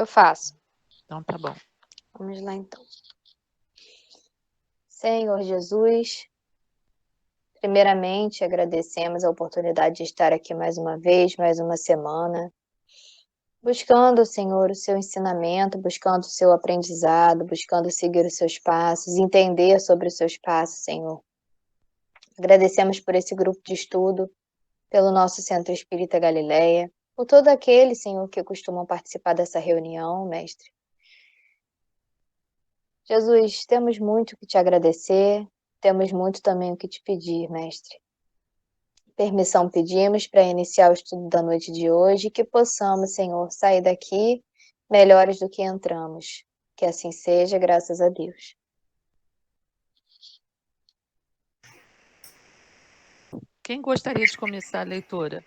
Eu faço. Então tá bom. Vamos lá, então. Senhor Jesus, primeiramente agradecemos a oportunidade de estar aqui mais uma vez, mais uma semana, buscando, Senhor, o seu ensinamento, buscando o seu aprendizado, buscando seguir os seus passos, entender sobre os seus passos, Senhor. Agradecemos por esse grupo de estudo, pelo nosso Centro Espírita Galileia, por todo aquele, Senhor, que costumam participar dessa reunião, Mestre. Jesus, temos muito que te agradecer, temos muito também o que te pedir, Mestre. Permissão pedimos para iniciar o estudo da noite de hoje e que possamos, Senhor, sair daqui melhores do que entramos. Que assim seja, graças a Deus. Quem gostaria de começar a leitura?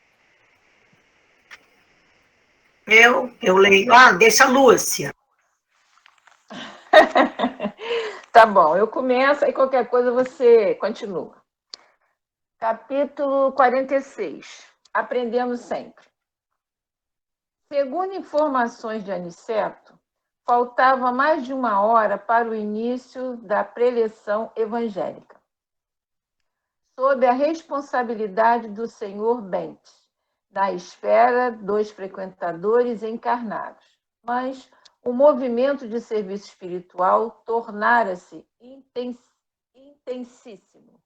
Eu leio. Deixa a Lúcia. Tá bom, eu começo e qualquer coisa você continua. Capítulo 46. Aprendemos sempre. Segundo informações de Aniceto, faltava mais de 1 hora para o início da preleção evangélica. Sob a responsabilidade do Sr. Bentes, na espera dos frequentadores encarnados. Mas o movimento de serviço espiritual tornara-se intensíssimo.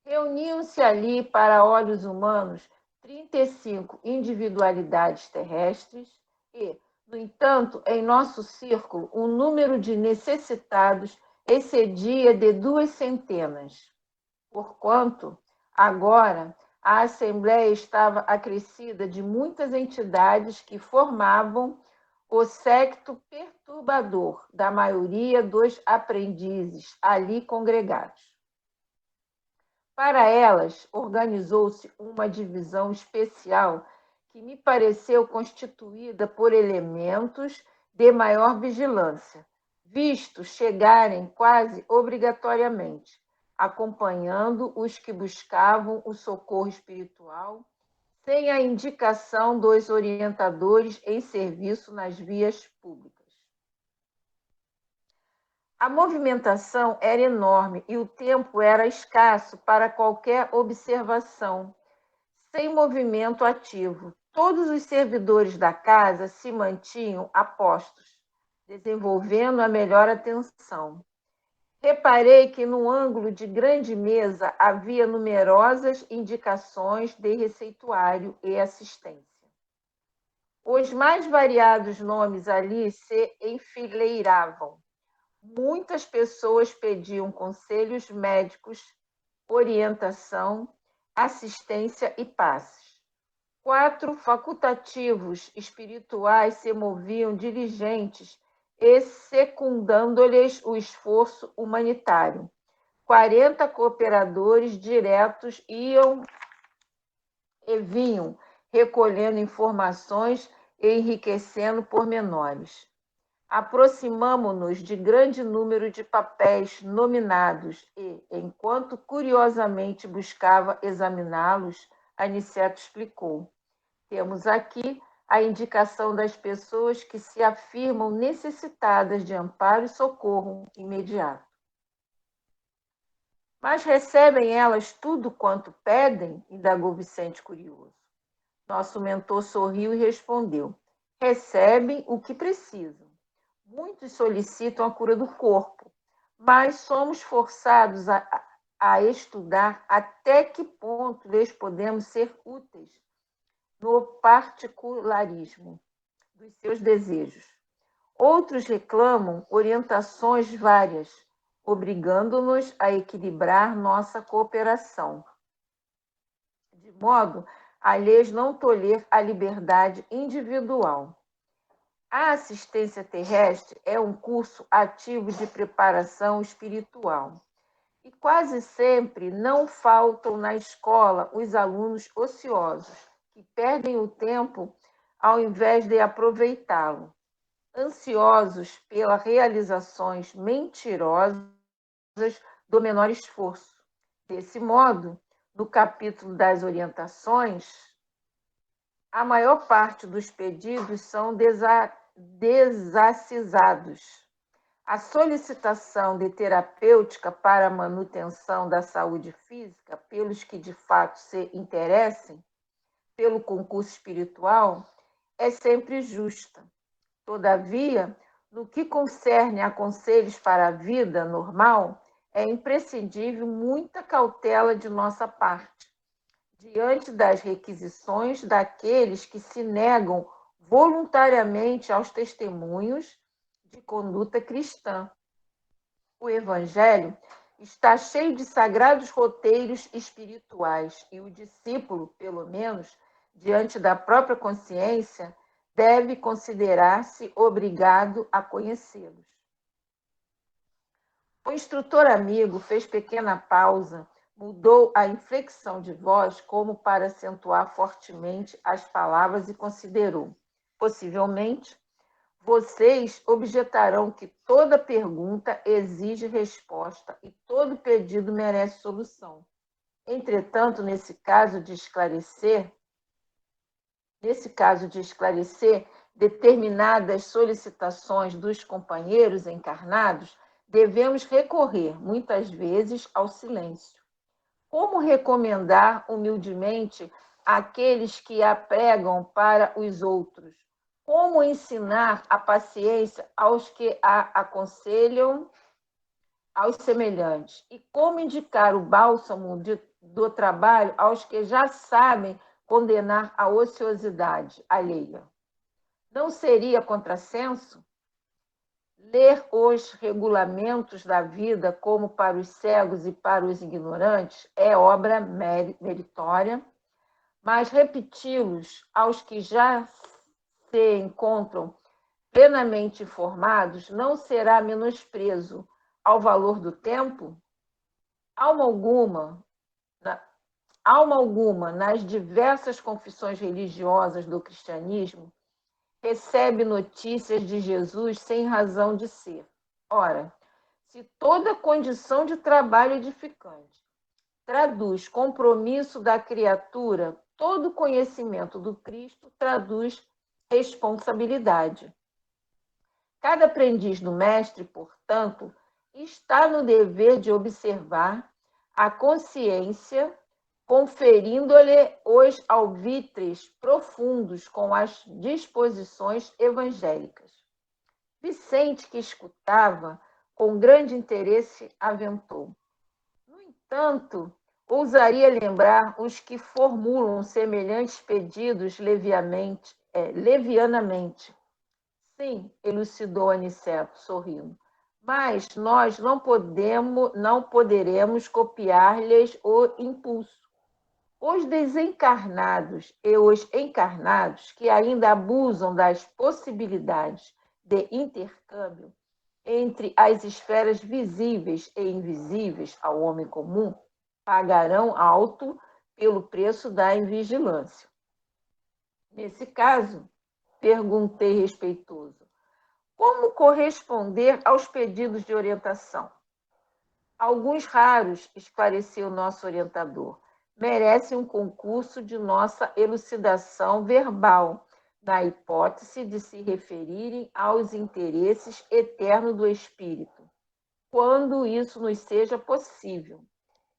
Reuniam-se ali, para olhos humanos, 35 individualidades terrestres e, no entanto, em nosso círculo, o número de necessitados excedia de 200, porquanto, agora, a Assembleia estava acrescida de muitas entidades que formavam o séquito perturbador da maioria dos aprendizes ali congregados. Para elas, organizou-se uma divisão especial que me pareceu constituída por elementos de maior vigilância, visto chegarem quase obrigatoriamente, acompanhando os que buscavam o socorro espiritual, sem a indicação dos orientadores em serviço nas vias públicas. A movimentação era enorme e o tempo era escasso para qualquer observação, sem movimento ativo. Todos os servidores da casa se mantinham a postos, desenvolvendo a melhor atenção. Reparei que no ângulo de grande mesa havia numerosas indicações de receituário e assistência. Os mais variados nomes ali se enfileiravam. Muitas pessoas pediam conselhos médicos, orientação, assistência e passes. 4 facultativos espirituais se moviam diligentes e secundando-lhes o esforço humanitário. 40 cooperadores diretos iam e vinham, recolhendo informações e enriquecendo pormenores. Aproximamo-nos de grande número de papéis nominados e, enquanto curiosamente buscava examiná-los, Aniceto explicou: temos aqui a indicação das pessoas que se afirmam necessitadas de amparo e socorro imediato. Mas recebem elas tudo quanto pedem? Indagou Vicente curioso. Nosso mentor sorriu e respondeu: recebem o que precisam. Muitos solicitam a cura do corpo, mas somos forçados a estudar até que ponto lhes podemos ser úteis no particularismo dos seus desejos. Outros reclamam orientações várias, obrigando-nos a equilibrar nossa cooperação, de modo a lhes não tolher a liberdade individual. A assistência terrestre é um curso ativo de preparação espiritual. E quase sempre não faltam na escola os alunos ociosos, que perdem o tempo ao invés de aproveitá-lo, ansiosos pelas realizações mentirosas do menor esforço. Desse modo, no capítulo das orientações, a maior parte dos pedidos são desacisados. A solicitação de terapêutica para a manutenção da saúde física pelos que de fato se interessem pelo concurso espiritual é sempre justa. Todavia, no que concerne a conselhos para a vida normal, é imprescindível muita cautela de nossa parte, diante das requisições daqueles que se negam voluntariamente aos testemunhos de conduta cristã. O Evangelho está cheio de sagrados roteiros espirituais e o discípulo, pelo menos, diante da própria consciência, deve considerar-se obrigado a conhecê-los. O instrutor amigo fez pequena pausa, mudou a inflexão de voz como para acentuar fortemente as palavras e considerou: possivelmente, vocês objetarão que toda pergunta exige resposta e todo pedido merece solução. Entretanto, nesse caso de esclarecer determinadas solicitações dos companheiros encarnados, devemos recorrer, muitas vezes, ao silêncio. Como recomendar humildemente àqueles que a pregam para os outros? Como ensinar a paciência aos que a aconselham aos semelhantes? E como indicar o bálsamo do trabalho aos que já sabem condenar a ociosidade alheia? Não seria contrassenso? Ler os regulamentos da vida como para os cegos e para os ignorantes é obra meritória, mas repeti-los aos que já se encontram plenamente informados não será menosprezo ao valor do tempo? Alma alguma, nas diversas confissões religiosas do cristianismo, recebe notícias de Jesus sem razão de ser. Ora, se toda condição de trabalho edificante traduz compromisso da criatura, todo conhecimento do Cristo traduz responsabilidade. Cada aprendiz do mestre, portanto, está no dever de observar a consciência, conferindo-lhe os alvitres profundos com as disposições evangélicas. Vicente, que escutava com grande interesse, aventou: no entanto, ousaria lembrar os que formulam semelhantes pedidos levianamente. Sim, elucidou Aniceto, sorrindo, mas nós não poderemos copiar-lhes o impulso. Os desencarnados e os encarnados que ainda abusam das possibilidades de intercâmbio entre as esferas visíveis e invisíveis ao homem comum pagarão alto pelo preço da invigilância. Nesse caso, perguntei respeitoso: como corresponder aos pedidos de orientação? Alguns raros, esclareceu nosso orientador, merecem um concurso de nossa elucidação verbal, na hipótese de se referirem aos interesses eternos do espírito, quando isso nos seja possível.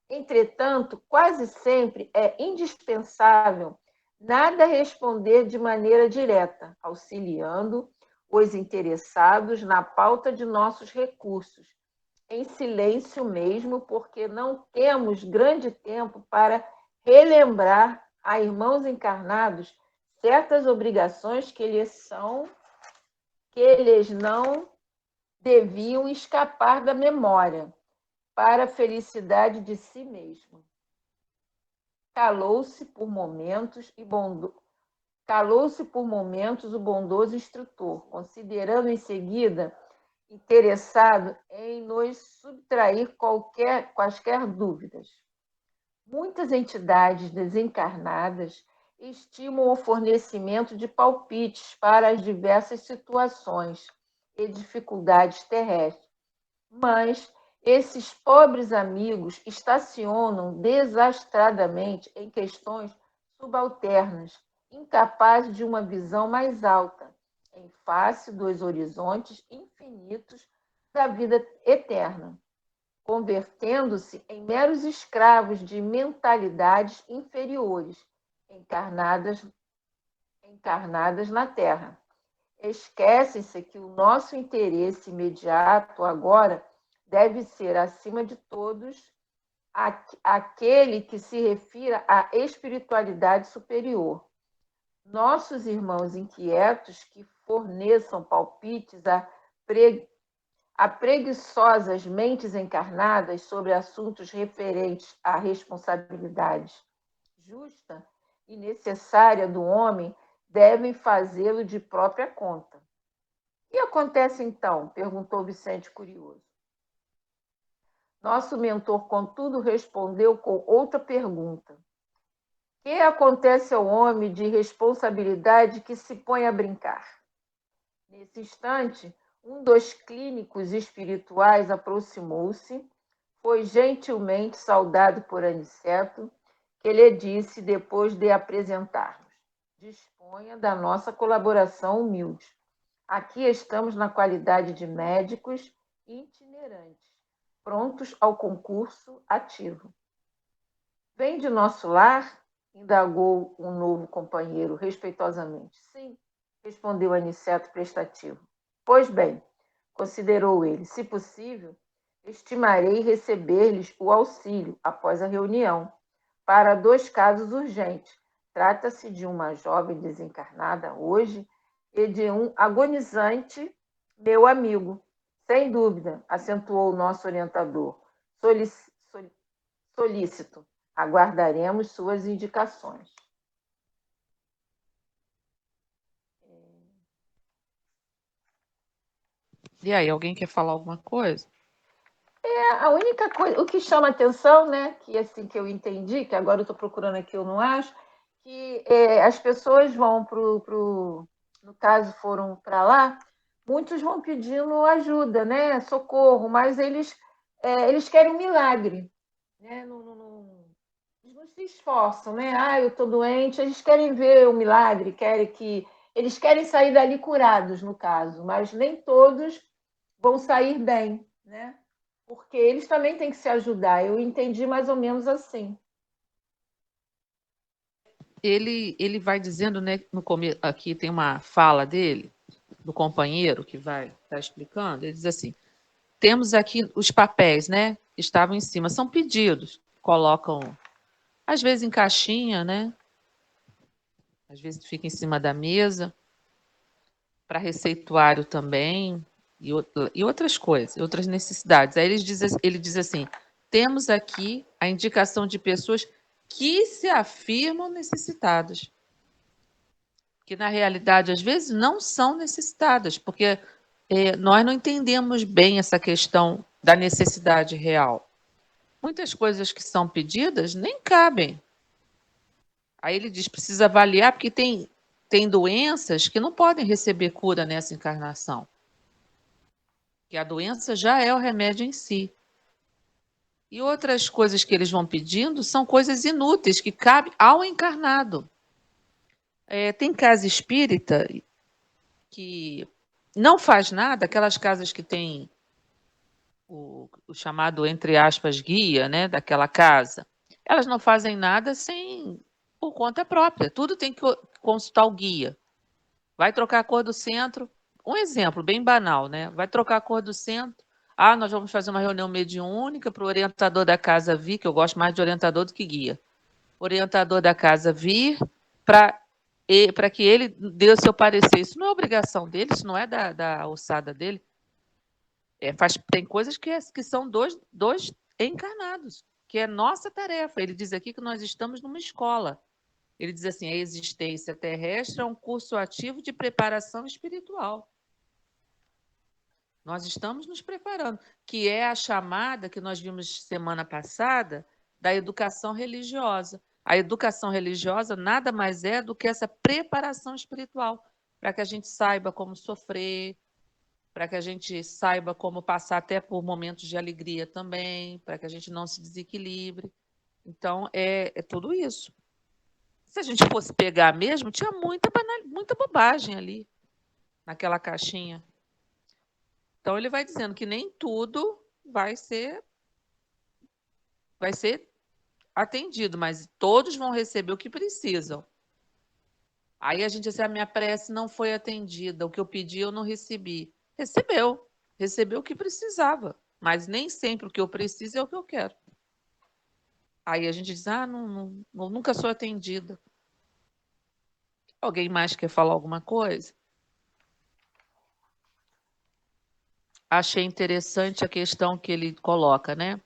Entretanto, quase sempre é indispensável nada responder de maneira direta, auxiliando os interessados na pauta de nossos recursos, em silêncio mesmo, porque não temos grande tempo para relembrar a irmãos encarnados certas obrigações que eles não deviam escapar da memória, para a felicidade de si mesmo. Calou-se por momentos o bondoso instrutor, considerando em seguida interessado em nos subtrair quaisquer dúvidas. Muitas entidades desencarnadas estimam o fornecimento de palpites para as diversas situações e dificuldades terrestres, mas esses pobres amigos estacionam desastradamente em questões subalternas, incapazes de uma visão mais alta, em face dos horizontes infinitos da vida eterna, convertendo-se em meros escravos de mentalidades inferiores, encarnadas na Terra. Esquecem-se que o nosso interesse imediato agora deve ser, acima de todos, aquele que se refira à espiritualidade superior. Nossos irmãos inquietos que forneçam palpites a preguiçosas mentes encarnadas sobre assuntos referentes à responsabilidade justa e necessária do homem devem fazê-lo de própria conta. O que acontece então? Perguntou Vicente curioso. Nosso mentor, contudo, respondeu com outra pergunta. O que acontece ao homem de responsabilidade que se põe a brincar? Nesse instante, um dos clínicos espirituais aproximou-se, foi gentilmente saudado por Aniceto, que lhe disse, depois de apresentarmos: disponha da nossa colaboração humilde. Aqui estamos na qualidade de médicos itinerantes, prontos ao concurso ativo. Vem de nosso lar? Indagou um novo companheiro respeitosamente. Sim, respondeu Aniceto prestativo. Pois bem, considerou ele, se possível, estimarei receber-lhes o auxílio após a reunião, para 2 casos urgentes. Trata-se de uma jovem desencarnada hoje e de um agonizante meu amigo. Sem dúvida, acentuou o nosso orientador. Solícito. Aguardaremos suas indicações. E aí, alguém quer falar alguma coisa? A única coisa, o que chama atenção, né, que assim que eu entendi, que agora eu estou procurando aqui, eu não acho, que as pessoas vão no caso foram para lá, muitos vão pedindo ajuda, né, socorro, mas eles querem um milagre, né, eles não se esforçam, né, eu estou doente, eles querem ver o milagre, eles querem sair dali curados, no caso, mas nem todos vão sair bem, né? Porque eles também têm que se ajudar. Eu entendi mais ou menos assim. Ele vai dizendo, né, aqui tem uma fala dele, do companheiro que vai estar explicando, ele diz assim, temos aqui os papéis, né, que estavam em cima, são pedidos, colocam, às vezes em caixinha, né, às vezes fica em cima da mesa, para receituário também, e outras coisas, outras necessidades. Aí ele diz assim, temos aqui a indicação de pessoas que se afirmam necessitadas. Que, na realidade, às vezes não são necessitadas, porque nós não entendemos bem essa questão da necessidade real. Muitas coisas que são pedidas nem cabem. Aí ele diz, precisa avaliar, porque tem doenças que não podem receber cura nessa encarnação. Que a doença já é o remédio em si. E outras coisas que eles vão pedindo são coisas inúteis, que cabem ao encarnado. Tem casa espírita que não faz nada, aquelas casas que tem o chamado, entre aspas, guia, né, daquela casa, elas não fazem nada por conta própria, tudo tem que consultar o guia. Vai trocar a cor do centro, um exemplo bem banal, né? Vai trocar a cor do centro, nós vamos fazer uma reunião mediúnica para o orientador da casa vir, que eu gosto mais de orientador do que guia. O orientador da casa vir para que ele dê o seu parecer. Isso não é obrigação dele, isso não é da alçada dele. Tem coisas que são dois encarnados, que é nossa tarefa. Ele diz aqui que nós estamos numa escola. Ele diz assim, a existência terrestre é um curso ativo de preparação espiritual. Nós estamos nos preparando, que é a chamada que nós vimos semana passada da educação religiosa. A educação religiosa nada mais é do que essa preparação espiritual, para que a gente saiba como sofrer, para que a gente saiba como passar até por momentos de alegria também, para que a gente não se desequilibre. Então, é tudo isso. Se a gente fosse pegar mesmo, tinha muita bobagem ali. naquela caixinha. Então, ele vai dizendo que nem tudo vai ser atendido, mas todos vão receber o que precisam. Aí a gente diz assim, a minha prece não foi atendida, o que eu pedi eu não recebi. Recebeu o que precisava, mas nem sempre o que eu preciso é o que eu quero. Aí a gente diz, nunca sou atendida. Alguém mais quer falar alguma coisa? Achei interessante a questão que ele coloca, né?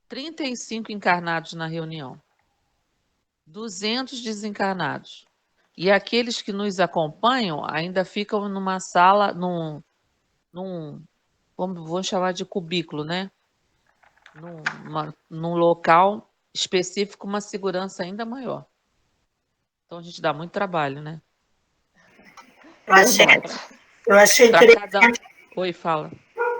35 encarnados na reunião, 200 desencarnados. E aqueles que nos acompanham ainda ficam numa sala, vamos chamar de cubículo, né? Num local específico, uma segurança ainda maior. Então, a gente dá muito trabalho, né? Eu achei interessante. Oi, fala.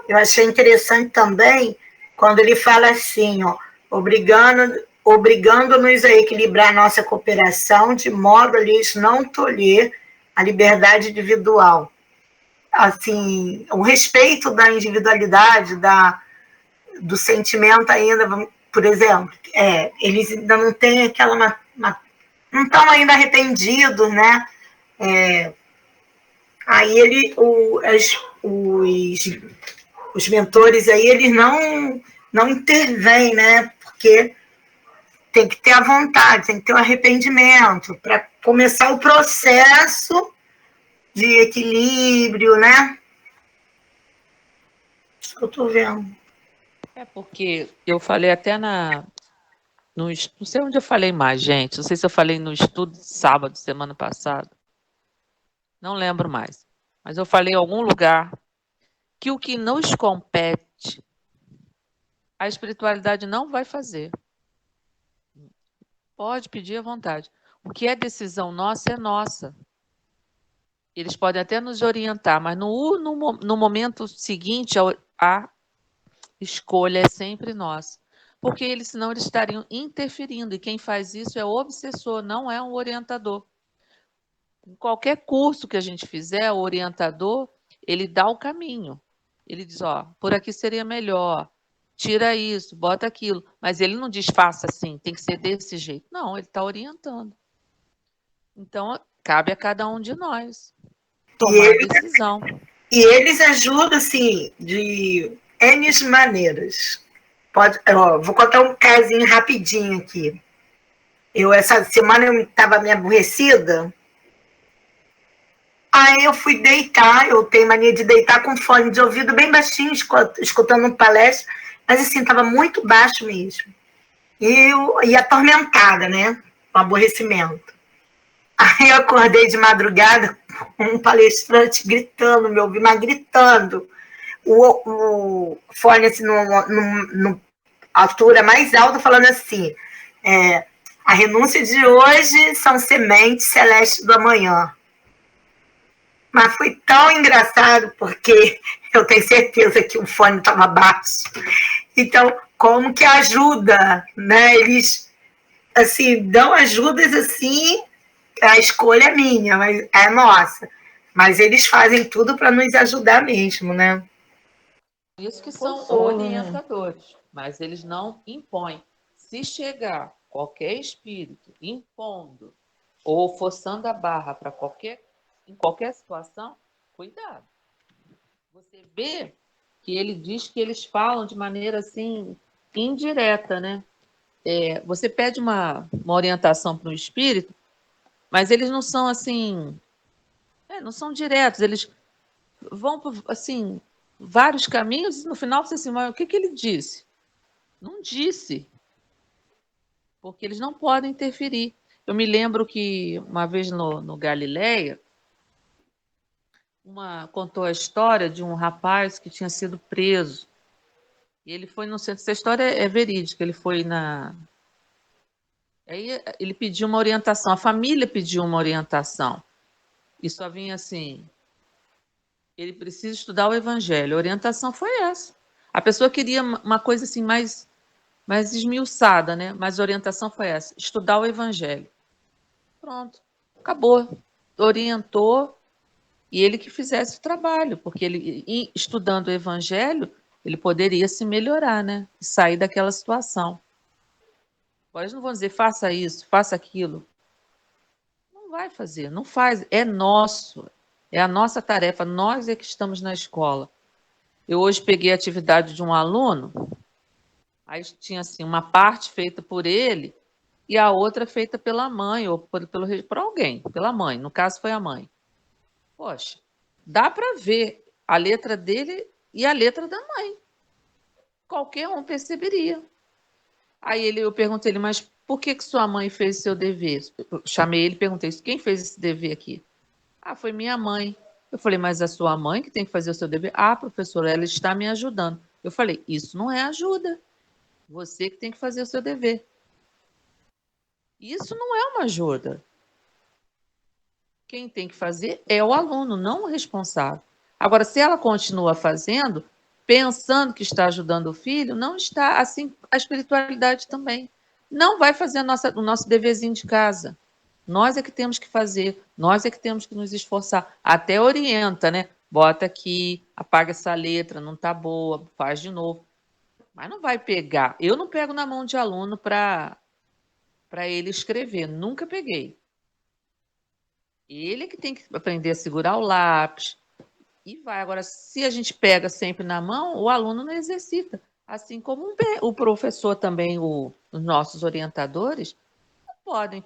Eu achei interessante também quando ele fala assim, ó, obrigando-nos a equilibrar nossa cooperação de modo a lhes não tolher a liberdade individual. Assim, o respeito da individualidade, do sentimento ainda, por exemplo, eles ainda não têm aquela... não estão ainda arrependidos, né? Aí os mentores aí, eles não intervêm, né? Porque tem que ter a vontade, tem que ter o arrependimento para começar o processo de equilíbrio, né? Isso que eu estou vendo. Porque eu falei até não sei onde eu falei mais, gente. Não sei se eu falei no estudo de sábado, semana passada. Não lembro mais. Mas eu falei em algum lugar que o que nos compete, a espiritualidade não vai fazer. Pode pedir à vontade. O que é decisão nossa é nossa. Eles podem até nos orientar, mas no momento seguinte, a escolha é sempre nossa. Porque senão eles estariam interferindo. E quem faz isso é o obsessor, não é um orientador. Em qualquer curso que a gente fizer, o orientador, ele dá o caminho. Ele diz, por aqui seria melhor, tira isso, bota aquilo. Mas ele não diz, faça assim, tem que ser desse jeito. Não, ele está orientando. Então, cabe a cada um de nós tomar a decisão. E eles ajudam, assim, de N maneiras. Vou contar um casinho rapidinho aqui. Essa semana eu estava me aborrecida. Aí eu fui deitar, eu tenho mania de deitar com fone de ouvido bem baixinho, escutando um palestra, mas assim, estava muito baixo mesmo. E atormentada, né? Com aborrecimento. Aí eu acordei de madrugada com um palestrante gritando, me ouvi, mas gritando. O fone, assim, numa altura mais alta, falando assim, a renúncia de hoje são sementes celestes do amanhã. Mas foi tão engraçado, porque eu tenho certeza que o fone estava baixo. Então, como que ajuda, né? Eles, assim, dão ajudas, assim, a escolha é minha, mas é nossa. Mas eles fazem tudo para nos ajudar mesmo, né? Isso que são orientadores, mas eles não impõem. Se chegar qualquer espírito impondo ou forçando a barra para em qualquer situação, cuidado. Você vê que ele diz que eles falam de maneira assim indireta, né? Você pede uma orientação para um espírito, mas eles não são assim, não são diretos. Eles vão assim vários caminhos e no final você assim, mas o que ele disse? Não disse, porque eles não podem interferir. Eu me lembro que uma vez no Galileia, contou a história de um rapaz que tinha sido preso. E ele foi no centro. Essa história é verídica. Ele foi Aí ele pediu uma orientação. A família pediu uma orientação. E só vinha assim: ele precisa estudar o Evangelho. A orientação foi essa. A pessoa queria uma coisa assim mais esmiuçada, né? Mas a orientação foi essa: estudar o Evangelho. Pronto, acabou. Orientou. e ele que fizesse o trabalho, porque ele, estudando o evangelho, ele poderia se melhorar, né? E sair daquela situação. Agora, eles não vão dizer, faça isso, faça aquilo. Não vai fazer, não faz. É nosso, é a nossa tarefa, nós é que estamos na escola. Eu hoje peguei a atividade de um aluno, aí tinha assim, uma parte feita por ele e a outra feita pela mãe, ou por alguém, pela mãe, no caso foi a mãe. Poxa, dá para ver a letra dele e a letra da mãe. Qualquer um perceberia. Aí eu perguntei ele, mas por que sua mãe fez seu dever? Eu chamei ele e perguntei, quem fez esse dever aqui? Ah, foi minha mãe. Eu falei, mas a sua mãe que tem que fazer o seu dever? Ah, professora, ela está me ajudando. Eu falei, isso não é ajuda. Você que tem que fazer o seu dever. Isso não é uma ajuda. Quem tem que fazer é o aluno, não o responsável. Agora, se ela continua fazendo, pensando que está ajudando o filho, não está. Assim, a espiritualidade também. Não vai fazer o nosso deverzinho de casa. Nós é que temos que fazer, nós é que temos que nos esforçar. Até orienta, né? Bota aqui, apaga essa letra, não está boa, faz de novo. Mas não vai pegar. Eu não pego na mão de aluno para ele escrever, nunca peguei. Ele que tem que aprender a segurar o lápis. E vai. Agora, se a gente pega sempre na mão, o aluno não exercita. Assim como o professor também, os nossos orientadores, podem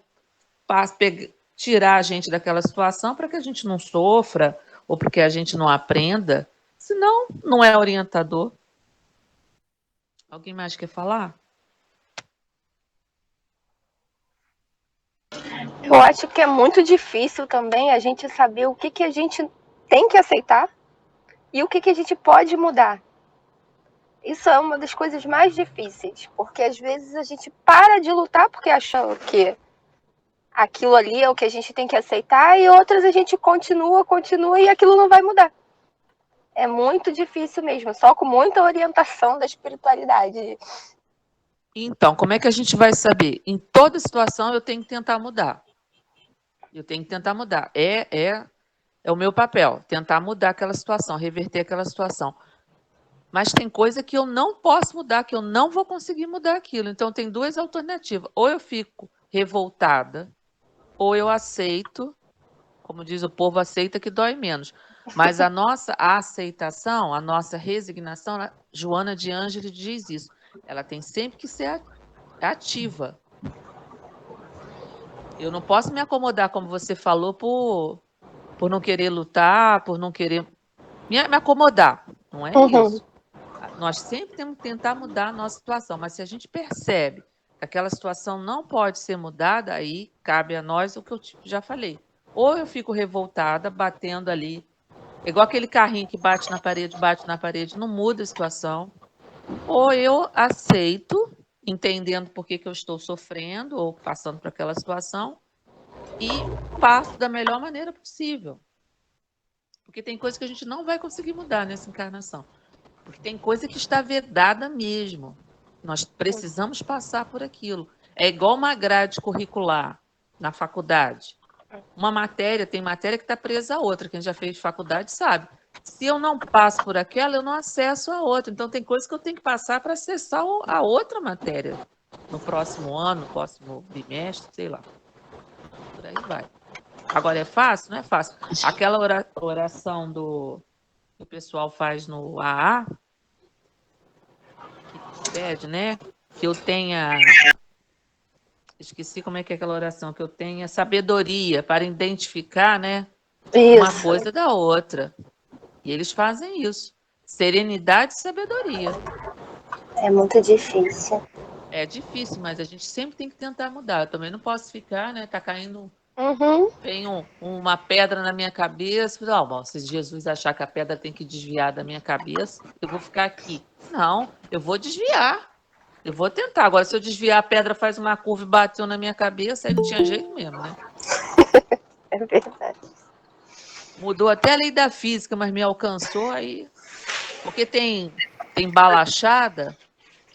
tirar a gente daquela situação para que a gente não sofra ou porque a gente não aprenda. Senão, não é orientador. Alguém mais quer falar? Eu acho que é muito difícil também a gente saber o que a gente tem que aceitar e o que a gente pode mudar. Isso é uma das coisas mais difíceis, porque às vezes a gente para de lutar porque achando que aquilo ali é o que a gente tem que aceitar e outras a gente continua e aquilo não vai mudar. É muito difícil mesmo, só com muita orientação da espiritualidade. Então, como é que a gente vai saber? Em toda situação eu tenho que tentar mudar. Eu tenho que tentar mudar. É o meu papel, tentar mudar aquela situação, reverter aquela situação. Mas tem coisa que eu não posso mudar, que eu não vou conseguir mudar aquilo. Então, tem duas alternativas. Ou eu fico revoltada, ou eu aceito, como diz o povo, aceita que dói menos. Mas a nossa aceitação, a nossa resignação, Joana de Ângeles diz isso, ela tem sempre que ser ativa. Eu não posso me acomodar, como você falou, por não querer lutar, por não querer me acomodar. Não é isso. Nós sempre temos que tentar mudar a nossa situação, mas se a gente percebe que aquela situação não pode ser mudada, aí cabe a nós o que eu já falei. Ou eu fico revoltada, batendo ali, igual aquele carrinho que bate na parede, não muda a situação. Ou eu aceito, entendendo por que eu estou sofrendo ou passando por aquela situação, e passo da melhor maneira possível. Porque tem coisa que a gente não vai conseguir mudar nessa encarnação. Porque tem coisa que está vedada mesmo. Nós precisamos passar por aquilo. É igual uma grade curricular na faculdade. Uma matéria, tem matéria que está presa a outra. Quem já fez faculdade sabe. Se eu não passo por aquela, eu não acesso a outra. Então, tem coisas que eu tenho que passar para acessar a outra matéria. No próximo ano, no próximo bimestre, sei lá. Por aí vai. Agora, é fácil? Não é fácil. Aquela oração que o pessoal faz no AA, que pede, né? Que eu tenha... Esqueci como é que é aquela oração. Que eu tenha sabedoria para identificar, né? Uma coisa da outra. E eles fazem isso. Serenidade e sabedoria. É muito difícil. É difícil, mas a gente sempre tem que tentar mudar. Eu também não posso ficar, né? Tá caindo... Vem uma pedra na minha cabeça. Não, bom, se Jesus achar que a pedra tem que desviar da minha cabeça, eu vou ficar aqui. Não, eu vou desviar. Eu vou tentar. Agora, se eu desviar, a pedra faz uma curva e bateu na minha cabeça, aí não tinha jeito mesmo, né? É verdade. Mudou até a lei da física, mas me alcançou aí. Porque tem bala achada,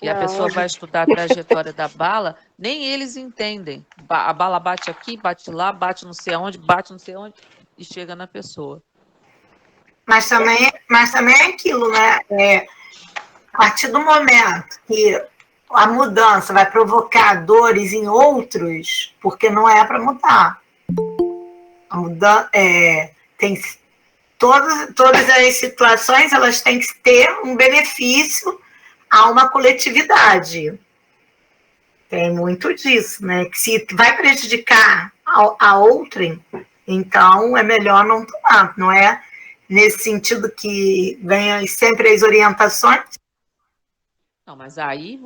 e a pessoa vai estudar a trajetória da bala, nem eles entendem. A bala bate aqui, bate lá, bate não sei aonde, e chega na pessoa. Mas também é aquilo, né? A partir do momento que a mudança vai provocar dores em outros, porque não é para mudar. A mudança, tem todas as situações, elas têm que ter um benefício a uma coletividade. Tem muito disso, né? Que se vai prejudicar a outrem, então é melhor não tomar. Não é nesse sentido que venham sempre as orientações. Não, mas aí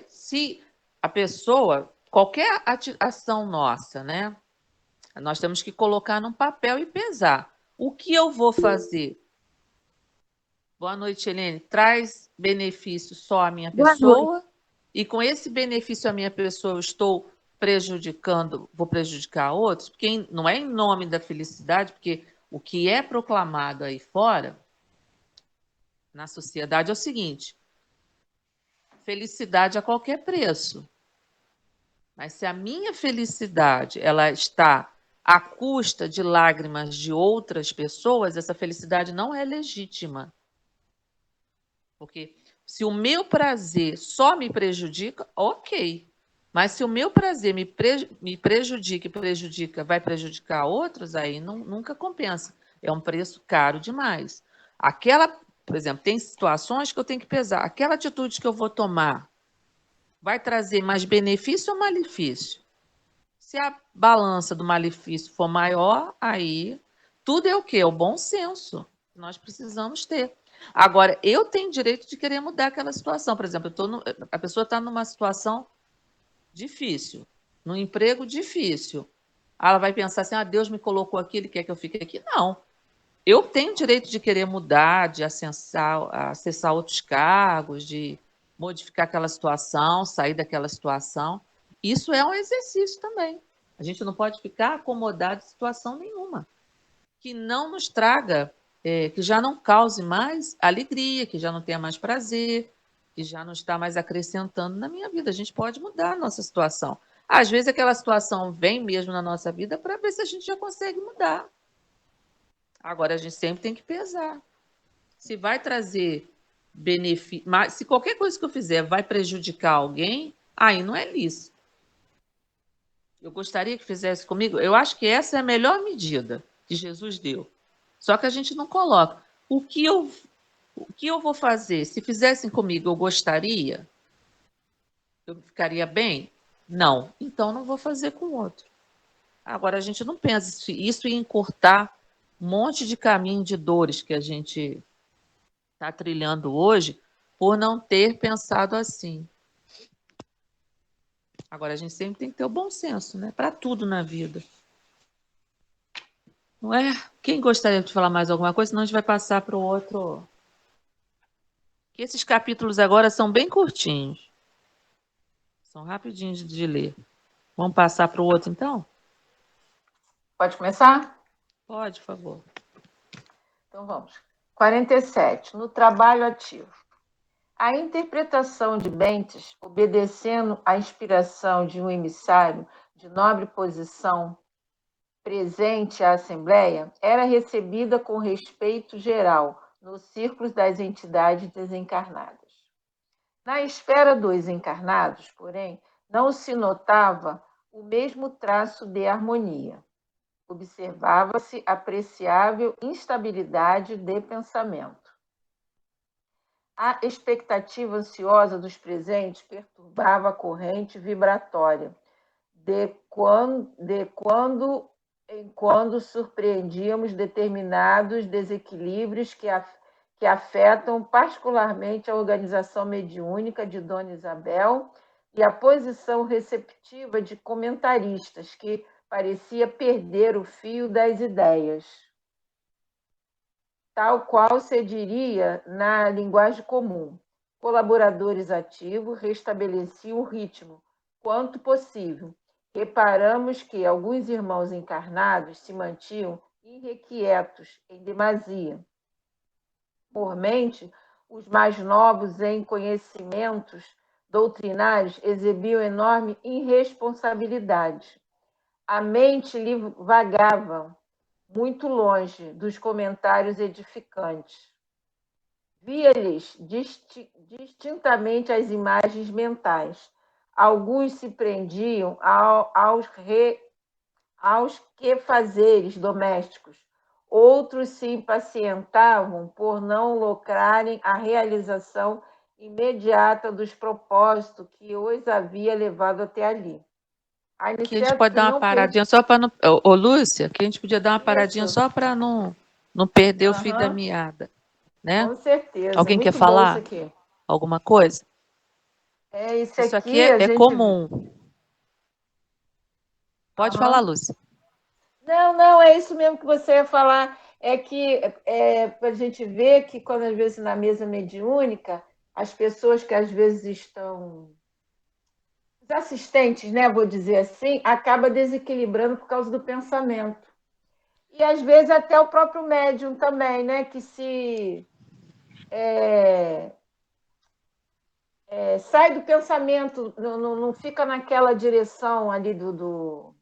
se a pessoa, qualquer ação nossa, né? Nós temos que colocar num papel e pesar. O que eu vou fazer? Boa noite, Helene. Traz benefício só à minha pessoa? E com esse benefício à minha pessoa, eu estou vou prejudicar outros? Porque não é em nome da felicidade, porque o que é proclamado aí fora, na sociedade, é o seguinte: felicidade a qualquer preço. Mas se a minha felicidade ela está à custa de lágrimas de outras pessoas, essa felicidade não é legítima. Porque se o meu prazer só me prejudica, ok. Mas se o meu prazer me prejudica e vai prejudicar outros, aí nunca compensa. É um preço caro demais. Por exemplo, tem situações que eu tenho que pesar. Aquela atitude que eu vou tomar vai trazer mais benefício ou malefício? Se a balança do malefício for maior, aí tudo é o quê? É o bom senso que nós precisamos ter. Agora, eu tenho direito de querer mudar aquela situação. Por exemplo, a pessoa está numa situação difícil, num emprego difícil. Ela vai pensar assim: Deus me colocou aqui, Ele quer que eu fique aqui. Não. Eu tenho direito de querer mudar, de acessar outros cargos, de modificar aquela situação, sair daquela situação. Isso é um exercício também. A gente não pode ficar acomodado em situação nenhuma que não nos traga, que já não cause mais alegria, que já não tenha mais prazer, que já não está mais acrescentando na minha vida. A gente pode mudar a nossa situação. Às vezes aquela situação vem mesmo na nossa vida para ver se a gente já consegue mudar. Agora a gente sempre tem que pesar. Se vai trazer benefício, mas se qualquer coisa que eu fizer vai prejudicar alguém, aí não é lícito. Eu gostaria que fizesse comigo. Eu acho que essa é a melhor medida que Jesus deu. Só que a gente não coloca. O que eu vou fazer? Se fizessem comigo, eu gostaria? Eu ficaria bem? Não. Então não vou fazer com o outro. Agora a gente não pensa isso em encurtar um monte de caminho de dores que a gente está trilhando hoje por não ter pensado assim. Agora a gente sempre tem que ter o bom senso, né? Para tudo na vida. Não é? Quem gostaria de falar mais alguma coisa? Senão a gente vai passar para o outro. Que esses capítulos agora são bem curtinhos. São rapidinhos de ler. Vamos passar para o outro, então? Pode começar? Pode, por favor. Então vamos. 47. No trabalho ativo. A interpretação de Bentes, obedecendo à inspiração de um emissário de nobre posição presente à Assembleia, era recebida com respeito geral nos círculos das entidades desencarnadas. Na esfera dos encarnados, porém, não se notava o mesmo traço de harmonia. Observava-se apreciável instabilidade de pensamento. A expectativa ansiosa dos presentes perturbava a corrente vibratória, de quando em quando surpreendíamos determinados desequilíbrios que afetam particularmente a organização mediúnica de Dona Isabel e a posição receptiva de comentaristas, que parecia perder o fio das ideias. Tal qual se diria na linguagem comum. Colaboradores ativos restabeleciam o ritmo, quanto possível. Reparamos que alguns irmãos encarnados se mantinham irrequietos em demasia. Mormente, os mais novos em conhecimentos doutrinários exibiam enorme irresponsabilidade. A mente lhe vagava muito longe dos comentários edificantes. Via-lhes distintamente as imagens mentais. Alguns se prendiam aos quefazeres domésticos, outros se impacientavam por não lograrem a realização imediata dos propósitos que os havia levado até ali. Aqui a gente pode dar uma paradinha só para não. Ô, Lúcia, aqui a gente podia dar uma paradinha só para não perder o fio da meada, né? Com certeza. Alguém muito quer falar bom isso aqui. alguma coisa? Isso aqui é comum. Pode falar, Lúcia. Não, é isso mesmo que você ia falar. É que para a gente ver que quando às vezes na mesa mediúnica, as pessoas que às vezes estão, os assistentes, né, vou dizer assim, acaba desequilibrando por causa do pensamento. E às vezes até o próprio médium também, né, que se sai do pensamento, não fica naquela direção ali do.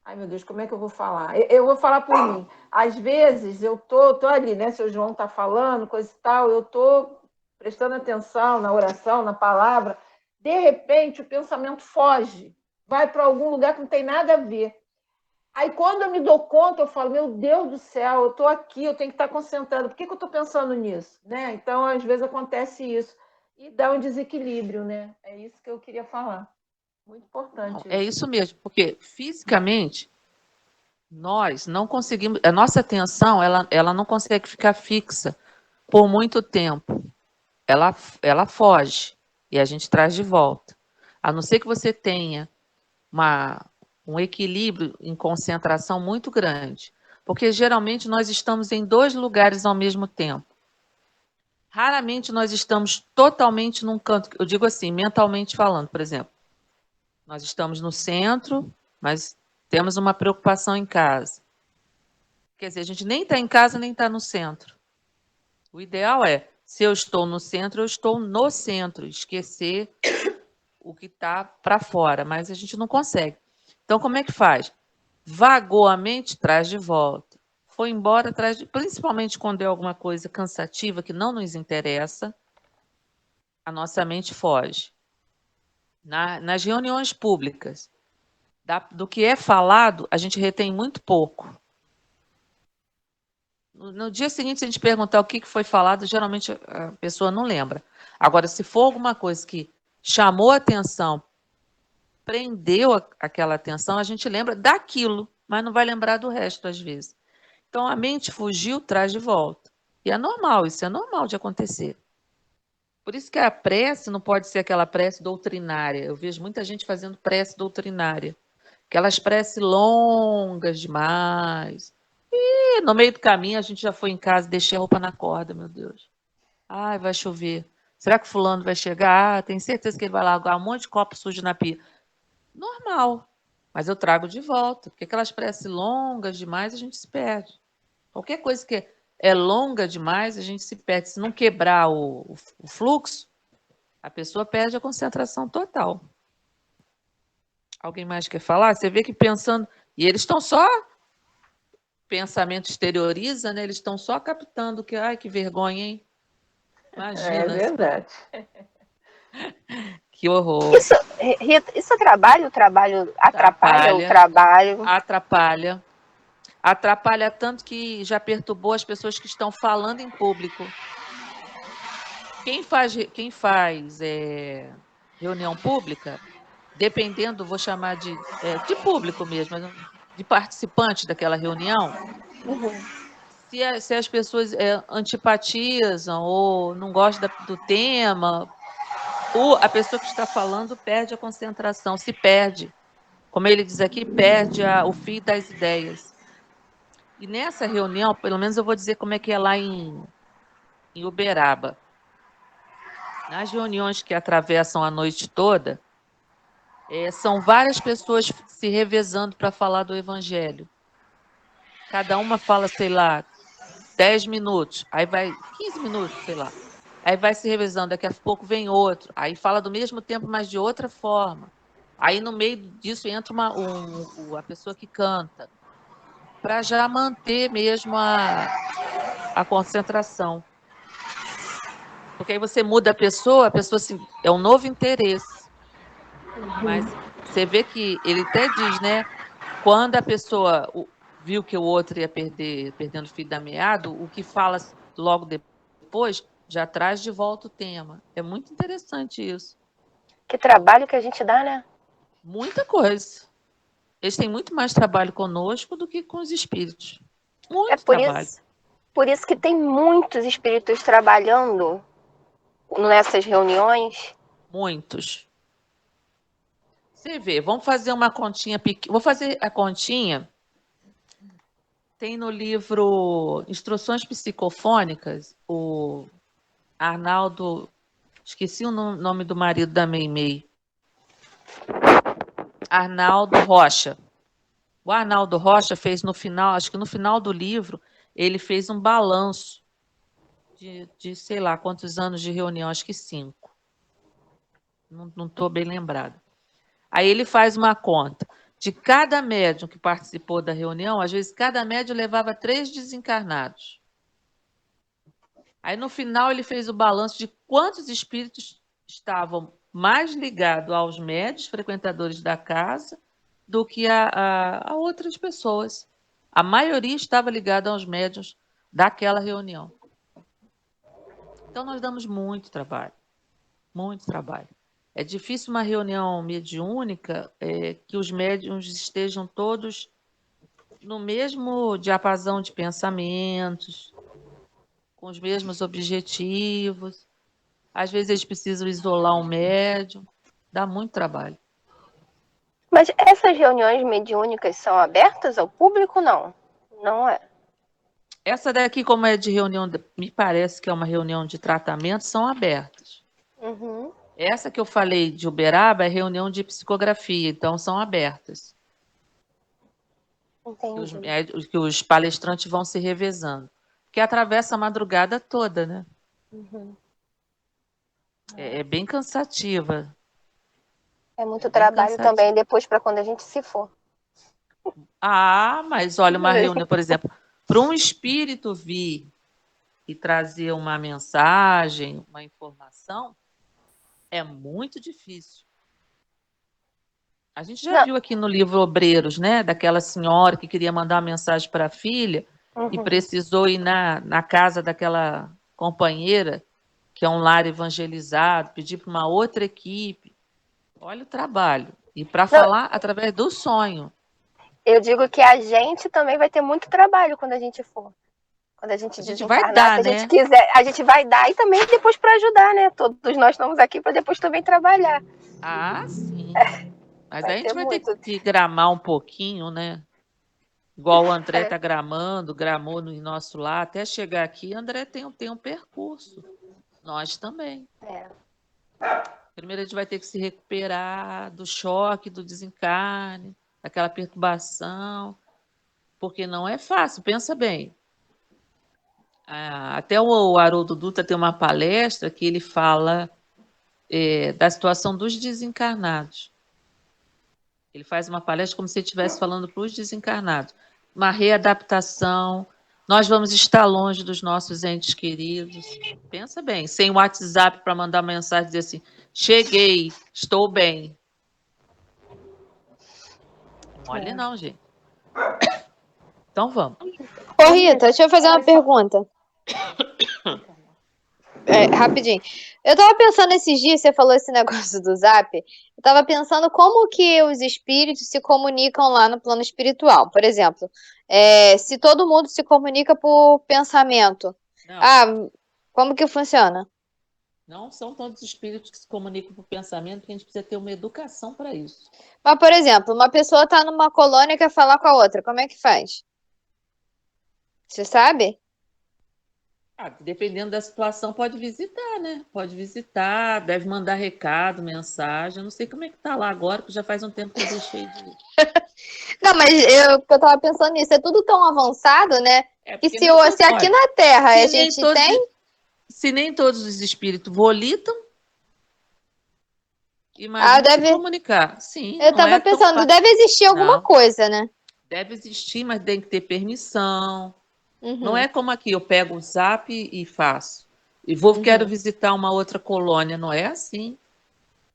Ai, meu Deus, como é que eu vou falar? Eu vou falar por mim. Às vezes eu tô ali, né? Seu João tá falando, coisa e tal, eu tô prestando atenção na oração, na palavra. De repente, o pensamento foge, vai para algum lugar que não tem nada a ver. Aí, quando eu me dou conta, eu falo, meu Deus do céu, eu estou aqui, eu tenho que estar concentrando. Por que eu estou pensando nisso? Né? Então, às vezes acontece isso. E dá um desequilíbrio, né? É isso que eu queria falar. Muito importante. É isso mesmo, porque fisicamente nós não conseguimos, a nossa atenção ela não consegue ficar fixa por muito tempo. Ela foge e a gente traz de volta. A não ser que você tenha um equilíbrio em concentração muito grande. Porque geralmente nós estamos em 2 lugares ao mesmo tempo. Raramente nós estamos totalmente num canto, eu digo assim, mentalmente falando, por exemplo. Nós estamos no centro, mas temos uma preocupação em casa. Quer dizer, a gente nem está em casa, nem está no centro. O ideal é, se eu estou no centro, eu estou no centro, esquecer o que está para fora, mas a gente não consegue. Então, como é que faz? Vagou a mente, traz de volta. Foi embora, traz de... Principalmente quando é alguma coisa cansativa que não nos interessa, a nossa mente foge. Nas reuniões públicas, do que é falado, a gente retém muito pouco. No dia seguinte, se a gente perguntar o que foi falado, geralmente a pessoa não lembra. Agora, se for alguma coisa que chamou a atenção, prendeu aquela atenção, a gente lembra daquilo, mas não vai lembrar do resto, às vezes. Então, a mente fugiu, traz de volta. E é normal, isso é normal de acontecer. Por isso que a prece não pode ser aquela prece doutrinária. Eu vejo muita gente fazendo prece doutrinária. Aquelas preces longas demais. E no meio do caminho a gente já foi em casa, deixei a roupa na corda, meu Deus. Ai, vai chover. Será que fulano vai chegar? Tenho certeza que ele vai largar um monte de copo sujo na pia. Normal. Mas eu trago de volta. Porque aquelas preces longas demais a gente se perde. Qualquer coisa que é longa demais, a gente se perde. Se não quebrar o fluxo, a pessoa perde a concentração total. Alguém mais quer falar? Você vê que pensando... E eles estão só... Pensamento exterioriza, né? Eles estão só captando que... Ai, que vergonha, hein? Imagina. É verdade. Que horror. Isso, Rita, isso é trabalho? O trabalho atrapalha o trabalho? Atrapalha. Atrapalha tanto que já perturbou as pessoas que estão falando em público. Quem faz reunião pública, dependendo, vou chamar de público mesmo, de participante daquela reunião, se as pessoas antipatizam ou não gostam do tema, a pessoa que está falando perde a concentração, se perde. Como ele diz aqui, perde o fio das ideias. E nessa reunião, pelo menos eu vou dizer como é que é lá em Uberaba. Nas reuniões que atravessam a noite toda, são várias pessoas se revezando para falar do Evangelho. Cada uma fala, sei lá, 10 minutos, aí vai 15 minutos, sei lá. Aí vai se revezando, daqui a pouco vem outro, aí fala do mesmo tempo, mas de outra forma. Aí no meio disso entra a pessoa que canta. para já manter mesmo a concentração. Porque aí você muda a pessoa assim, é um novo interesse. Mas você vê que ele até diz, né? Quando a pessoa viu que o outro ia perdendo o fio da meada, o que fala logo depois já traz de volta o tema. É muito interessante isso. Que trabalho que a gente dá, né? Muita coisa. Eles têm muito mais trabalho conosco do que com os espíritos. Muito É trabalho. por isso que tem muitos espíritos trabalhando nessas reuniões. Muitos. Você vê, vamos fazer uma continha pequena. Vou fazer a continha. Tem no livro Instruções Psicofônicas, o Arnaldo, esqueci o nome do marido da Meimei. Arnaldo Rocha. O Arnaldo Rocha fez no final, acho que no final do livro, ele fez um balanço de sei lá quantos anos de reunião, acho que 5. Não estou bem lembrada. Aí ele faz uma conta. De cada médium que participou da reunião, às vezes cada médium levava 3 desencarnados. Aí no final ele fez o balanço de quantos espíritos estavam mais ligados aos médios, frequentadores da casa, do que a outras pessoas. A maioria estava ligada aos médios daquela reunião. Então nós damos muito trabalho, muito trabalho. É difícil uma reunião mediúnica que os médiuns estejam todos no mesmo diapasão de pensamentos, com os mesmos objetivos. Às vezes eles precisam isolar um médium. Dá muito trabalho. Mas essas reuniões mediúnicas são abertas ao público, não? Não é. Essa daqui, como é de reunião, me parece que é uma reunião de tratamento, são abertas. Uhum. Essa que eu falei de Uberaba é reunião de psicografia, então são abertas. Entendi. Que os palestrantes vão se revezando. Porque atravessa a madrugada toda, né? Uhum. É bem cansativa. É muito Bem trabalho cansativa. também depois para quando a gente se for. Mas olha, uma reunião, por exemplo, para um espírito vir e trazer uma mensagem, uma informação, é muito difícil. A gente já viu aqui no livro Obreiros, né? Daquela senhora que queria mandar uma mensagem para a filha e precisou ir na casa daquela companheira, que é um lar evangelizado, pedir para uma outra equipe. Olha o trabalho. E para falar através do sonho. Eu digo que a gente também vai ter muito trabalho quando a gente for. Quando a gente vai desencarnar, dar, se a gente né? quiser, a gente vai dar e também depois para ajudar, né? Todos nós estamos aqui para depois também trabalhar. Sim. Mas Vai aí a gente ter vai muito. ter que gramar um pouquinho, né? Igual o André está gramou no nosso lar. Até chegar aqui, André tem um percurso. Nós também. Primeiro a gente vai ter que se recuperar do choque, do desencarne, daquela perturbação, porque não é fácil. Pensa bem. Até o Haroldo Dutra tem uma palestra que ele fala da situação dos desencarnados. Ele faz uma palestra como se ele estivesse falando para os desencarnados. Uma readaptação. Nós vamos estar longe dos nossos entes queridos. Pensa bem, sem WhatsApp para mandar mensagem e dizer assim, cheguei, estou bem. Mole não, gente. Então vamos. Ô, Rita, deixa eu fazer uma pergunta. Rapidinho. Eu tava pensando esses dias, você falou esse negócio do Zap. Eu tava pensando como que os espíritos se comunicam lá no plano espiritual. Por exemplo, se todo mundo se comunica por pensamento. Não. Como que funciona? Não são todos os espíritos que se comunicam por pensamento, porque a gente precisa ter uma educação para isso. Mas, por exemplo, uma pessoa está numa colônia e quer falar com a outra. Como é que faz? Você sabe? Dependendo da situação, pode visitar, né? Pode visitar, deve mandar recado, mensagem. Eu não sei como é que tá lá agora, porque já faz um tempo que eu deixei de ir. Não, mas eu tava pensando nisso. É tudo tão avançado, né? E se aqui na Terra a gente tem... Se nem todos os espíritos volitam, imagina se comunicar. Sim, eu tava pensando, deve existir alguma coisa, né? Deve existir, mas tem que ter permissão. Não Uhum, é como aqui, eu pego o Zap e faço. Quero uhum, visitar uma outra colônia. Não é assim.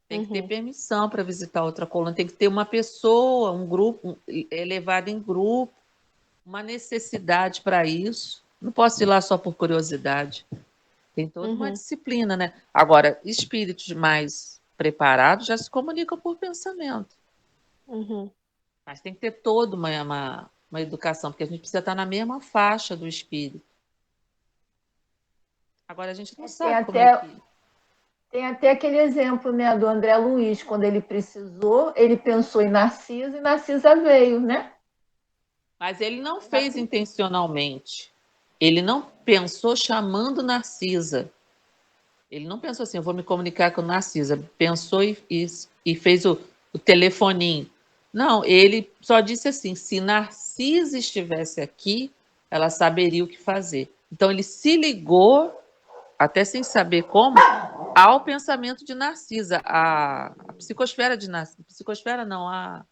Tem que ter uhum, permissão para visitar outra colônia. Tem que ter uma pessoa, um grupo, é levado em grupo, uma necessidade para isso. Não posso ir lá só por curiosidade. Tem toda uma uhum, disciplina, né? Agora, espíritos mais preparados já se comunicam por pensamento. uhum. Mas tem que ter toda uma educação, porque a gente precisa estar na mesma faixa do espírito. Agora, a gente não Tem sabe como é até, que. tem até aquele exemplo, né, do André Luiz, quando ele precisou, ele pensou em Narcisa e Narcisa veio, né? Mas ele não fez intencionalmente. Ele não pensou chamando Narcisa. Ele não pensou assim, eu vou me comunicar com Narcisa. Pensou e fez o telefoninho. Não, ele só disse assim: se Narcisa estivesse aqui, ela saberia o que fazer. Então ele se ligou, até sem saber como, ao pensamento de Narcisa, a psicosfera de Narcisa. Psicosfera não,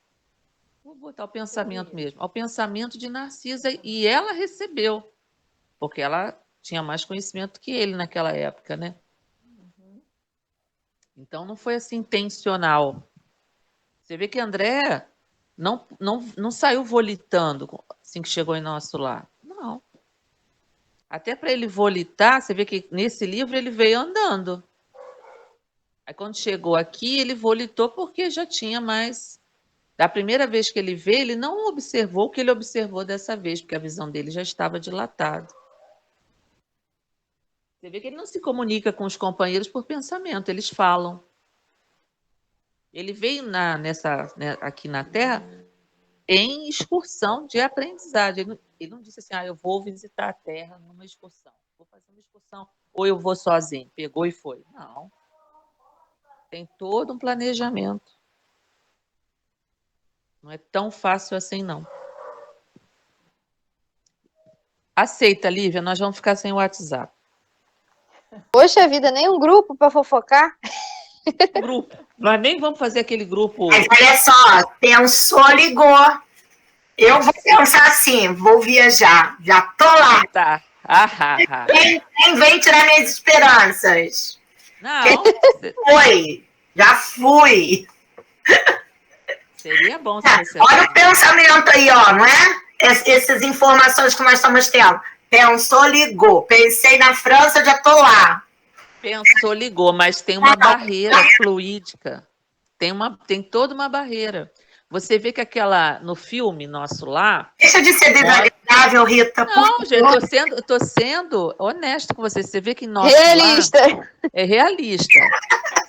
vou botar o pensamento mesmo, ao pensamento de Narcisa, e ela recebeu, porque ela tinha mais conhecimento que ele naquela época, né? Então não foi assim intencional. Você vê que André não saiu volitando assim que chegou em nosso lar. Não. Até para ele volitar, você vê que nesse livro ele veio andando. Aí quando chegou aqui, ele volitou porque já tinha mais. Da primeira vez que ele veio, ele não observou o que ele observou dessa vez, porque a visão dele já estava dilatada. Você vê que ele não se comunica com os companheiros por pensamento, eles falam. Ele veio aqui na Terra em excursão de aprendizagem. Ele não disse assim, eu vou visitar a Terra numa excursão, vou fazer uma excursão, ou eu vou sozinho. Pegou e foi. Não. Tem todo um planejamento. Não é tão fácil assim, não. Aceita, Lívia, nós vamos ficar sem o WhatsApp. Poxa vida, nem um grupo para fofocar? Grupo. Nós nem vamos fazer aquele grupo. Mas olha só, pensou, ligou. Eu vou pensar assim, vou viajar, já tô lá. Tá. Quem vem tirar minhas esperanças? Quem Não, foi? Já fui. seria bom se fosse Olha assim. o pensamento aí, ó, não é? Essas informações que nós estamos tendo. Pensou, ligou. Pensei na França, já tô lá. Pensou, ligou, mas tem uma barreira fluídica. Tem toda uma barreira. Você vê que no filme nosso lá. Deixa de ser desagradável, Rita. Não, gente, eu tô sendo honesta com você. Você vê que nosso Realista. lá é realista.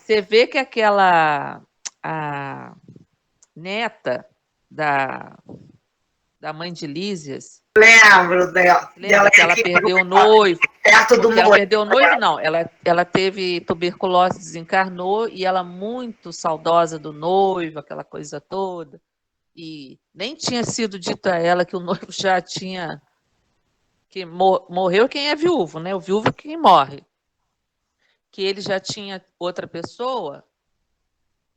Você vê que a neta da mãe de Lísias. Lembro dela. Lembra que ela perdeu o noivo? Perto do Ela noivo. perdeu o noivo, não. Ela teve tuberculose, desencarnou, e ela muito saudosa do noivo, aquela coisa toda. E nem tinha sido dito a ela que o noivo já tinha. Que morreu quem é viúvo, né? O viúvo é quem morre. Que ele já tinha outra pessoa,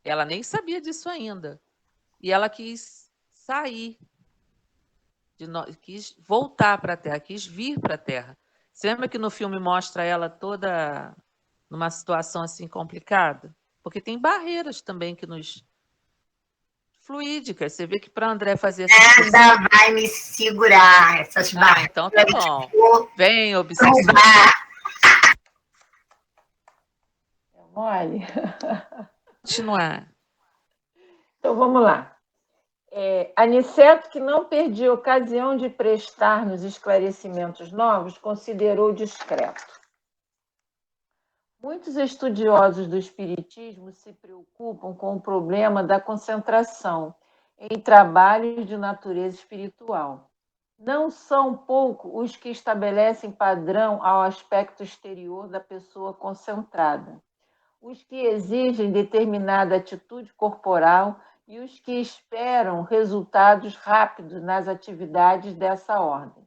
ela nem sabia disso ainda. E ela quis sair, quis voltar para a Terra, quis vir para a Terra. Você lembra que no filme mostra ela toda numa situação assim complicada? Porque tem barreiras também que nos fluídicas. Você vê que para André fazer essa excursão. Nada vai me segurar essas barreiras. Então tá bom. Vem, obsessor. Mole. Continuar. Então vamos lá. Aniceto, que não perdia ocasião de prestar-nos esclarecimentos novos, considerou discreto. Muitos estudiosos do espiritismo se preocupam com o problema da concentração em trabalhos de natureza espiritual. Não são pouco os que estabelecem padrão ao aspecto exterior da pessoa concentrada, os que exigem determinada atitude corporal e os que esperam resultados rápidos nas atividades dessa ordem.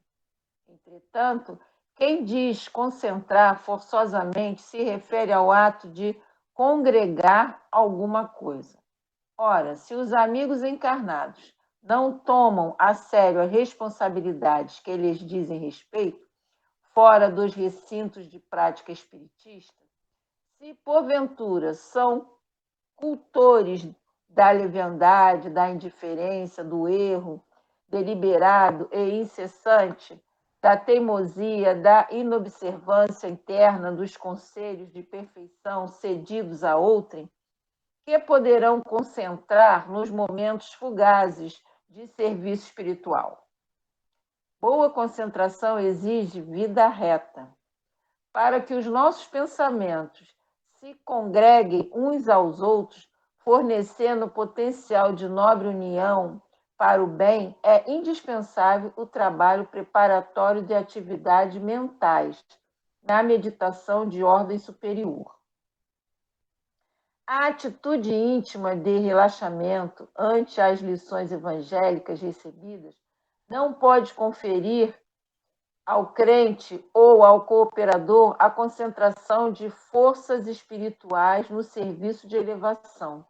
Entretanto, quem diz concentrar forçosamente se refere ao ato de congregar alguma coisa. Ora, se os amigos encarnados não tomam a sério as responsabilidades que lhes dizem respeito, fora dos recintos de prática espiritista, se porventura são cultores da leviandade, da indiferença, do erro deliberado e incessante, da teimosia, da inobservância interna dos conselhos de perfeição cedidos a outrem, que poderão concentrar nos momentos fugazes de serviço espiritual. Boa concentração exige vida reta. Para que os nossos pensamentos se congreguem uns aos outros, fornecendo potencial de nobre união para o bem, é indispensável o trabalho preparatório de atividades mentais na meditação de ordem superior. A atitude íntima de relaxamento ante as lições evangélicas recebidas não pode conferir ao crente ou ao cooperador a concentração de forças espirituais no serviço de elevação.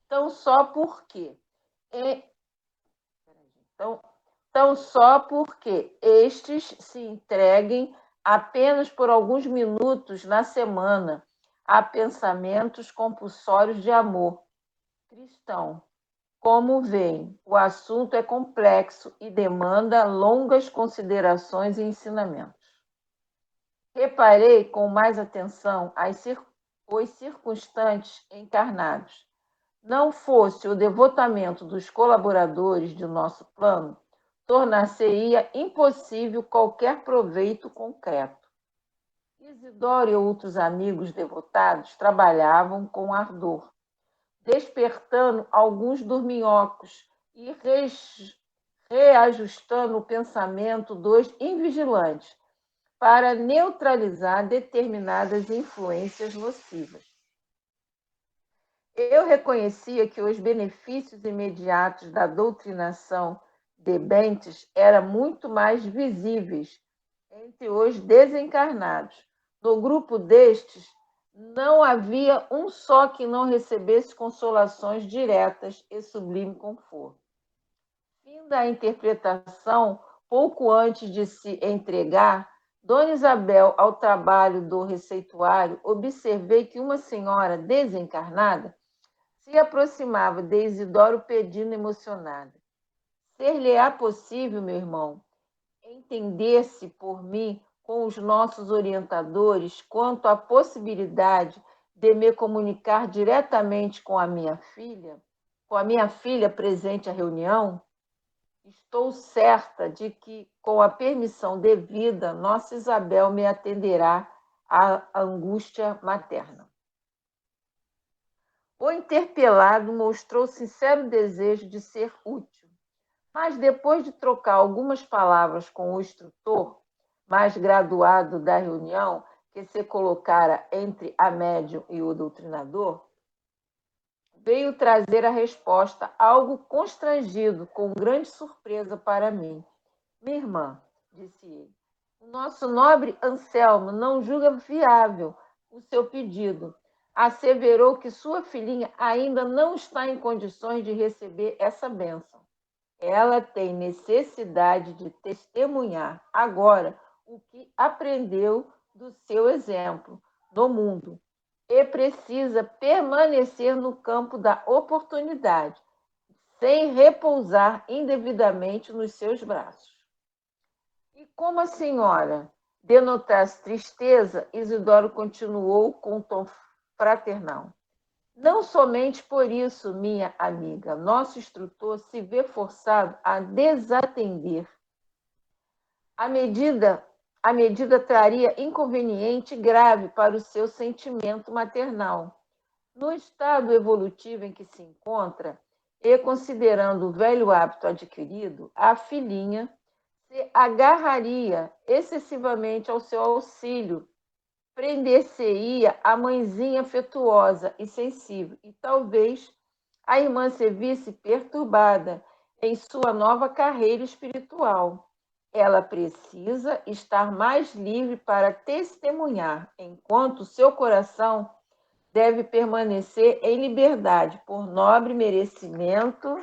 Tão só porque estes se entreguem apenas por alguns minutos na semana a pensamentos compulsórios de amor cristão. Como veem, o assunto é complexo e demanda longas considerações e ensinamentos. Reparei com mais atenção os circunstantes encarnados. Não fosse o devotamento dos colaboradores de nosso plano, tornar-se-ia impossível qualquer proveito concreto. Isidoro e outros amigos devotados trabalhavam com ardor, despertando alguns dorminhocos e reajustando o pensamento dos invigilantes para neutralizar determinadas influências nocivas. Eu reconhecia que os benefícios imediatos da doutrinação de Bentes eram muito mais visíveis entre os desencarnados. No grupo destes, não havia um só que não recebesse consolações diretas e sublime conforto. Fim da interpretação, pouco antes de se entregar, Dona Isabel ao trabalho do receituário, observei que uma senhora desencarnada se aproximava de Isidoro pedindo emocionada: ser-lhe-á possível, meu irmão, entender-se por mim com os nossos orientadores quanto à possibilidade de me comunicar diretamente com a minha filha presente à reunião? Estou certa de que, com a permissão devida, nossa Isabel me atenderá à angústia materna. O interpelado mostrou sincero desejo de ser útil, mas depois de trocar algumas palavras com o instrutor mais graduado da reunião, que se colocara entre a médium e o doutrinador, veio trazer a resposta, algo constrangido, com grande surpresa para mim. Minha irmã, disse ele, o nosso nobre Anselmo não julga viável o seu pedido. Asseverou que sua filhinha ainda não está em condições de receber essa bênção. Ela tem necessidade de testemunhar agora o que aprendeu do seu exemplo no mundo e precisa permanecer no campo da oportunidade, sem repousar indevidamente nos seus braços. E como a senhora denotasse tristeza, Isidoro continuou com tom fraternal. Não somente por isso, minha amiga, nosso instrutor se vê forçado a desatender. A medida traria inconveniente grave para o seu sentimento maternal. No estado evolutivo em que se encontra, e considerando o velho hábito adquirido, a filhinha se agarraria excessivamente ao seu auxílio, prender-se-ia a mãezinha afetuosa e sensível, e talvez a irmã se visse perturbada em sua nova carreira espiritual. Ela precisa estar mais livre para testemunhar, enquanto seu coração deve permanecer em liberdade por nobre merecimento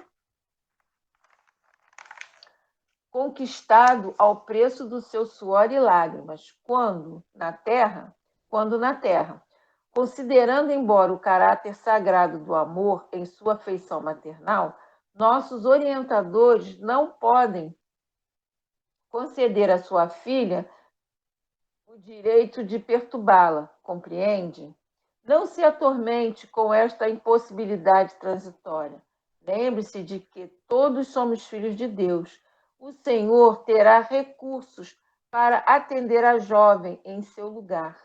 conquistado ao preço do seu suor e lágrimas, quando na terra, considerando embora o caráter sagrado do amor em sua afeição maternal, nossos orientadores não podem conceder à sua filha o direito de perturbá-la, compreende? Não se atormente com esta impossibilidade transitória. Lembre-se de que todos somos filhos de Deus. O Senhor terá recursos para atender a jovem em seu lugar.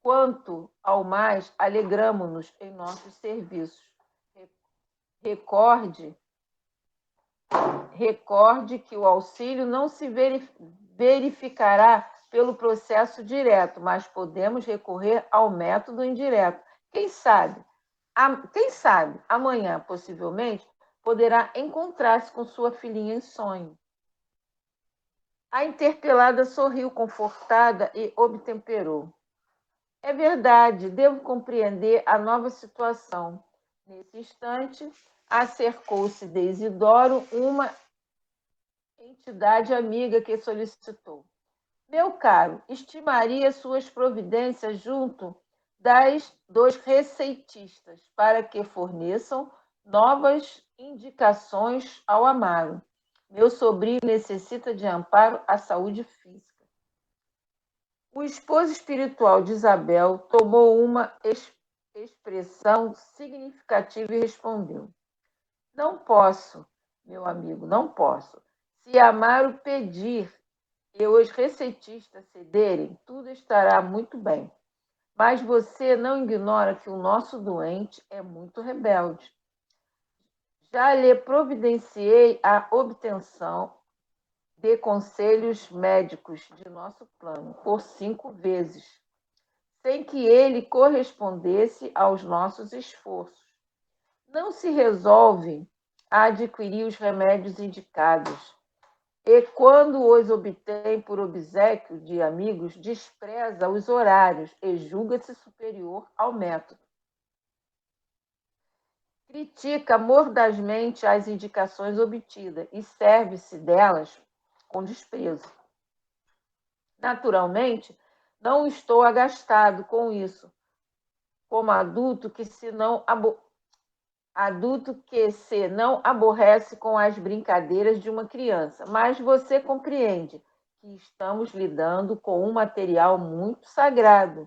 Quanto ao mais, alegramo-nos em nossos serviços. Recorde que o auxílio não se verificará pelo processo direto, mas podemos recorrer ao método indireto. Quem sabe, amanhã, possivelmente, poderá encontrar-se com sua filhinha em sonho. A interpelada sorriu confortada e obtemperou. É verdade, devo compreender a nova situação. Nesse instante, acercou-se de Isidoro uma entidade amiga que solicitou. Meu caro, estimaria suas providências junto dos receitistas para que forneçam novas indicações ao Amaro. Meu sobrinho necessita de amparo à saúde física. O esposo espiritual de Isabel tomou uma expressão significativa e respondeu: Não posso, meu amigo, não posso. Se Amaro pedir e os receitistas cederem, tudo estará muito bem. Mas você não ignora que o nosso doente é muito rebelde. Já lhe providenciei a obtenção de conselhos médicos de nosso plano por 5 vezes, sem que ele correspondesse aos nossos esforços. Não se resolve a adquirir os remédios indicados. E quando os obtém por obséquio de amigos, despreza os horários e julga-se superior ao método. Critica mordazmente as indicações obtidas e serve-se delas com desprezo. Naturalmente, não estou agastado com isso, como adulto que se não aborrece com as brincadeiras de uma criança, mas você compreende que estamos lidando com um material muito sagrado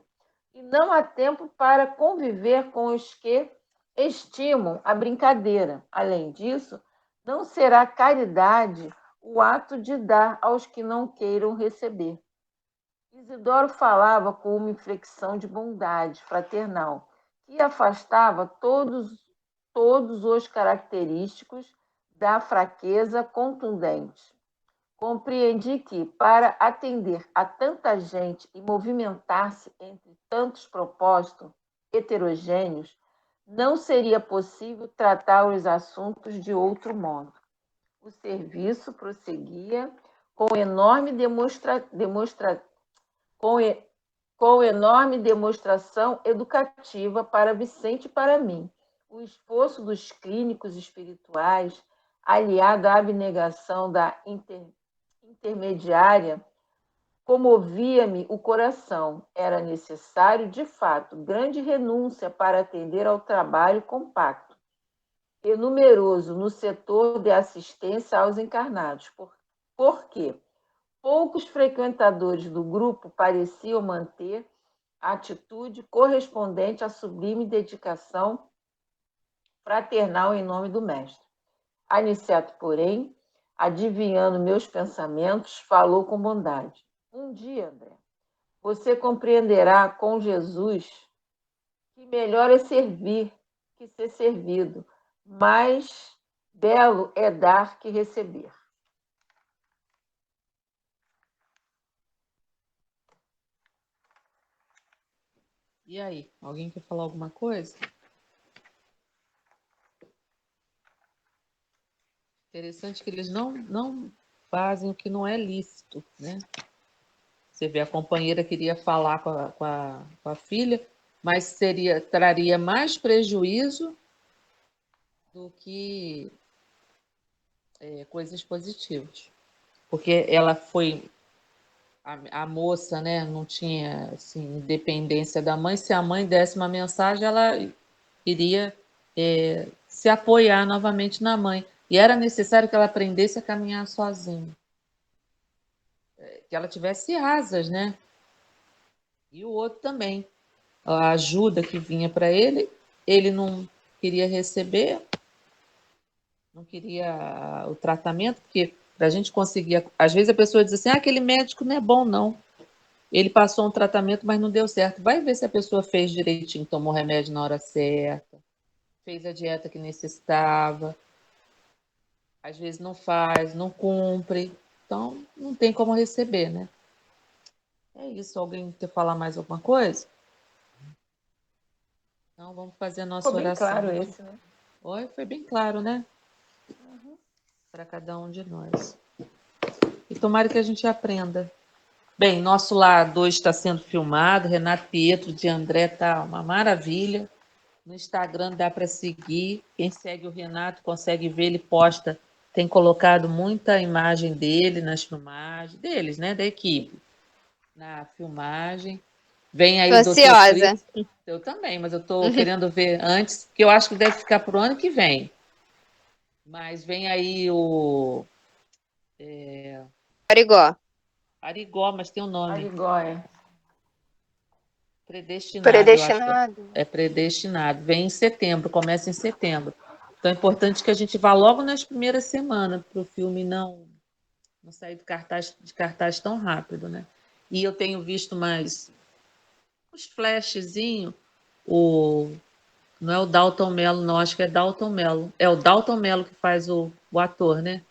e não há tempo para conviver com os que estimam a brincadeira. Além disso, não será caridade o ato de dar aos que não queiram receber. Isidoro falava com uma inflexão de bondade fraternal que afastava todos os característicos da fraqueza contundente. Compreendi que, para atender a tanta gente e movimentar-se entre tantos propósitos heterogêneos, não seria possível tratar os assuntos de outro modo. O serviço prosseguia com enorme demonstração educativa para Vicente e para mim. O esforço dos clínicos espirituais, aliado à abnegação da intermediária, comovia-me o coração. Era necessário, de fato, grande renúncia para atender ao trabalho compacto e numeroso no setor de assistência aos encarnados, porque poucos frequentadores do grupo pareciam manter a atitude correspondente à sublime dedicação fraternal em nome do Mestre. Aniceto, porém, adivinhando meus pensamentos, falou com bondade. Um dia, André, você compreenderá com Jesus que melhor é servir que ser servido, mais belo é dar que receber. E aí, alguém quer falar alguma coisa? Interessante que eles não fazem o que não é lícito, né? Você vê, a companheira queria falar com a filha, mas traria mais prejuízo do que coisas positivas. porque ela foi a moça, né, não tinha assim, independência da mãe. Se a mãe desse uma mensagem, ela iria se apoiar novamente na mãe. E era necessário que ela aprendesse a caminhar sozinha, que ela tivesse asas, né? E o outro também. A ajuda que vinha para ele não queria receber, não queria o tratamento, porque para a gente conseguir. Às vezes a pessoa diz assim: aquele médico não é bom, não. Ele passou um tratamento, mas não deu certo. Vai ver se a pessoa fez direitinho, tomou remédio na hora certa, fez a dieta que necessitava. Às vezes não faz, não cumpre. Então, não tem como receber, né? É isso. Alguém quer falar mais alguma coisa? Então, vamos fazer a nossa Ficou bem oração. claro esse, né? Oi, foi bem claro, né? Para cada um de nós. E tomara que a gente aprenda. Bem, nosso Lar 2 está sendo filmado. Renato Pietro de André tá uma maravilha. No Instagram dá para seguir. Quem segue o Renato consegue ver, ele posta, tem colocado muita imagem dele nas filmagens, deles, né? Da equipe, na filmagem. Vem aí Tô o Dr. ansiosa. Fritz. Eu também, mas eu estou querendo ver antes, que eu acho que deve ficar para o ano que vem. Mas vem aí o Arigó. Arigó, mas tem um nome. Arigóia. Predestinado, eu acho que Predestinado. é predestinado. Vem em setembro, começa em setembro. Então é importante que a gente vá logo nas primeiras semanas para o filme não sair de cartaz tão rápido, né? E eu tenho visto mais uns flashzinhos, não é o Dalton Mello, não, acho que é Dalton Mello. É o Dalton Mello que faz o ator, né?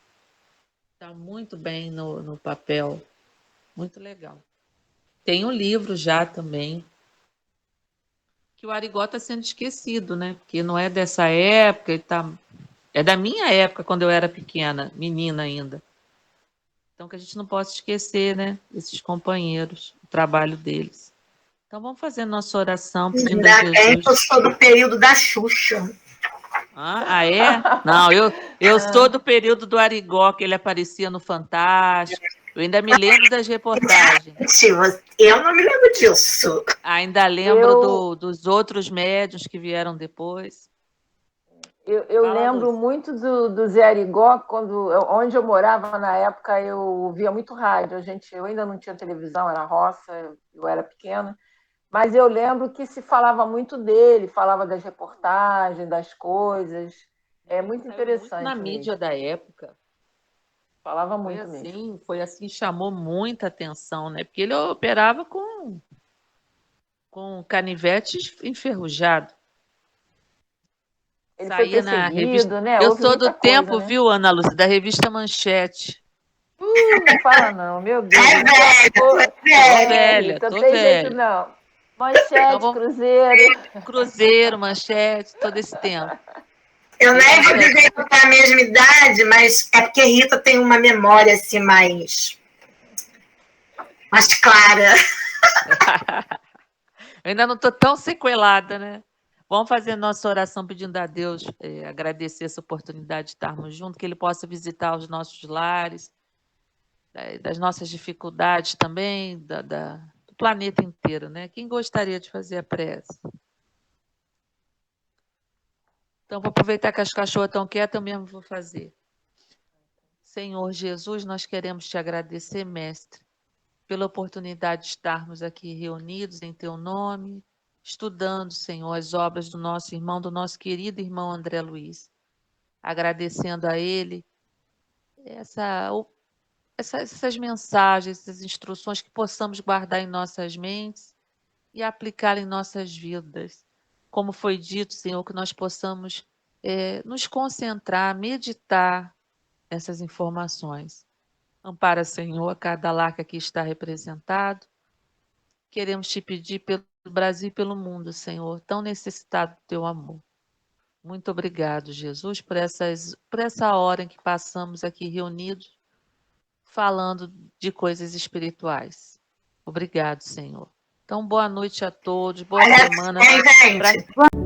Está muito bem no papel, muito legal. Tem um livro já também, que o Arigó está sendo esquecido, né? Porque não é dessa época, é da minha época, quando eu era pequena, menina ainda. Então, que a gente não possa esquecer, né? Esses companheiros, o trabalho deles. Então, vamos fazer nossa oração pedindo a Ainda bem que eu Jesus. sou do período da Xuxa. É? Não, eu sou do período do Arigó, que ele aparecia no Fantástico. Eu ainda me lembro das reportagens. Gente, eu não me lembro disso. Ainda lembro Eu, dos outros médiuns que vieram depois. eu Fala, lembro Lúcia. muito do Zé Arigó, onde eu morava na época, eu via muito rádio. Eu ainda não tinha televisão, era roça, eu era pequena. Mas eu lembro que se falava muito dele, falava das reportagens, das coisas. É muito Saiu muito na interessante mídia mesmo. da época. Falava muito mesmo. Foi assim, chamou muita atenção, né? Porque ele operava com canivete enferrujado. Ele foi Saía na revista. perseguido, né? Eu Houve sou do muita coisa, tempo, né? viu, Ana Lúcia, da revista Manchete. Não fala não, meu Deus. É velha, Pô, Tô velha, Rita, tô tem jeito velha. não. Então Manchete, vamos Cruzeiro. Cruzeiro, Manchete, todo esse tempo. eu nem vou Revista. dizer que tá a mesma idade, mas é porque Rita tem uma memória assim mais clara. Eu ainda não estou tão sequelada, né? Vamos fazer nossa oração pedindo a Deus, agradecer essa oportunidade de estarmos juntos, que Ele possa visitar os nossos lares, das nossas dificuldades também, do planeta inteiro, né? Quem gostaria de fazer a prece? Então, vou aproveitar que as cachorras estão quietas, eu mesmo vou fazer. Senhor Jesus, nós queremos te agradecer, Mestre, pela oportunidade de estarmos aqui reunidos em teu nome, estudando, Senhor, as obras do nosso querido irmão André Luiz. Agradecendo a ele essas mensagens, essas instruções que possamos guardar em nossas mentes e aplicar em nossas vidas. Como foi dito, Senhor, que nós possamos nos concentrar, meditar essas informações. Ampara, Senhor, cada lar que aqui está representado. Queremos te pedir pelo Brasil e pelo mundo, Senhor, tão necessitado do teu amor. Muito obrigado, Jesus, por essa hora em que passamos aqui reunidos, falando de coisas espirituais. Obrigado, Senhor. Então, boa noite a todos, boa Olha, semana. gente.